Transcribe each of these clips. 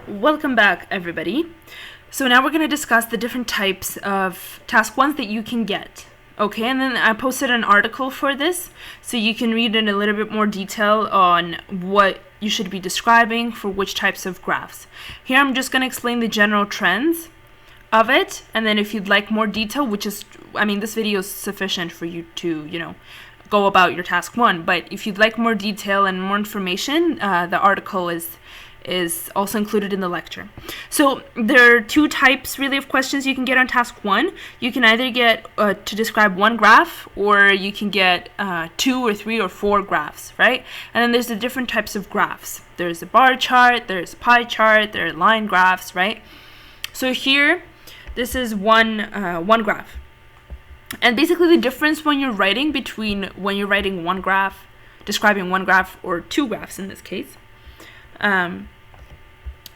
Welcome back, everybody. So now we're going to discuss the different types of task ones that you can get. Okay, and then I posted an article for this, so you can read in a little bit more detail on what you should be describing for which types of graphs. Here I'm just going to explain the general trends of it, and then if you'd like more detail, this video is sufficient for you to, go about your task one, but if you'd like more detail and more information, the article is also included in the lecture. So there are two types really of questions you can get on task one. You can either get to describe one graph, or you can get 2 or 3 or 4 graphs, right? And then there's the different types of graphs. There's a bar chart, there's a pie chart, there are line graphs, right? So here, this is one graph. And basically the difference when you're writing one graph, describing one graph, or 2 graphs in this case,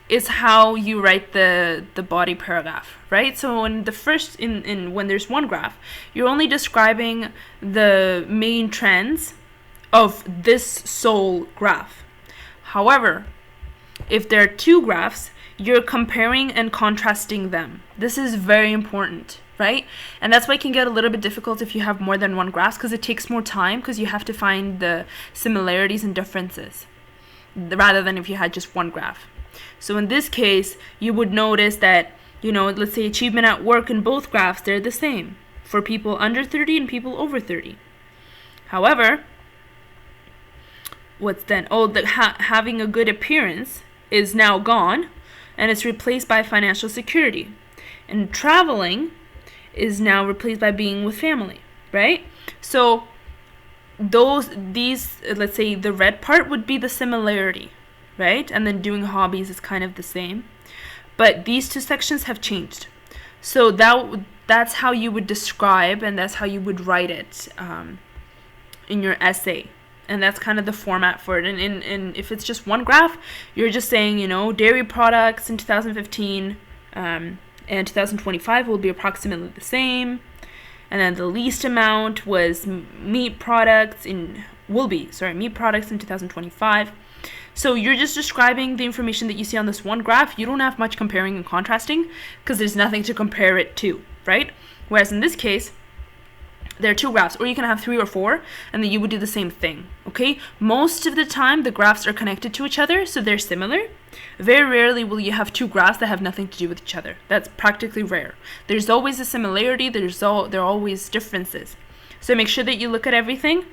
is how you write the body paragraph, right? So when when there's one graph, you're only describing the main trends of this sole graph. However, if there are 2 graphs, you're comparing and contrasting them. This is very important, right? And that's why it can get a little bit difficult if you have more than one graph, because it takes more time, because you have to find the similarities and differences rather than if you had just one graph. So in this case, you would notice that, let's say achievement at work in both graphs, they're the same for people under 30 and people over 30. However, what's then? Having a good appearance is now gone, and it's replaced by financial security. And traveling is now replaced by being with family, right? So let's say the red part would be the similarity, right? And then doing hobbies is kind of the same. But these 2 sections have changed. So that's how you would describe, and that's how you would write it in your essay. And that's kind of the format for it. And if it's just one graph, you're just saying, dairy products in 2015 and 2025 will be approximately the same. And then the least amount was meat products in 2025. So you're just describing the information that you see on this one graph. You don't have much comparing and contrasting because there's nothing to compare it to, right? Whereas in this case, there are 2 graphs, or you can have 3 or 4, and then you would do the same thing, okay? Most of the time, the graphs are connected to each other, so they're similar. Very rarely will you have 2 graphs that have nothing to do with each other. That's practically rare. There's always a similarity, there are always differences. So make sure that you look at everything,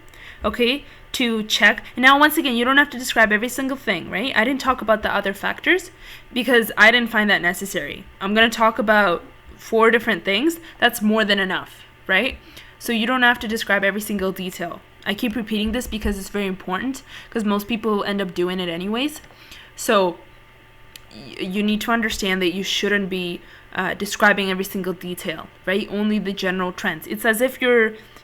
okay, to check. Now, once again, you don't have to describe every single thing, right? I didn't talk about the other factors because I didn't find that necessary. I'm going to talk about 4 different things. That's more than enough, right? So you don't have to describe every single detail. I keep repeating this because it's very important, because most people end up doing it anyways. So you need to understand that you shouldn't be describing every single detail, right? Only the general trends. It's as if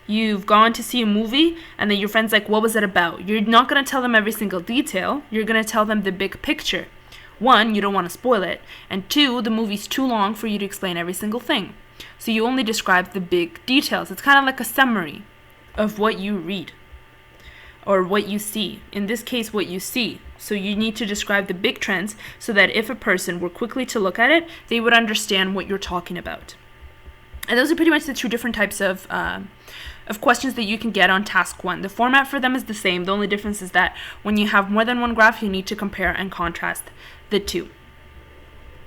you've gone to see a movie and then your friend's like, what was it about? You're not going to tell them every single detail. You're going to tell them the big picture. 1, you don't want to spoil it. And 2, the movie's too long for you to explain every single thing. So you only describe the big details. It's kind of like a summary of what you read or what you see. In this case, what you see. So you need to describe the big trends so that if a person were quickly to look at it, they would understand what you're talking about. And those are pretty much the 2 different types of questions that you can get on task 1. The format for them is the same. The only difference is that when you have more than one graph, you need to compare and contrast the 2.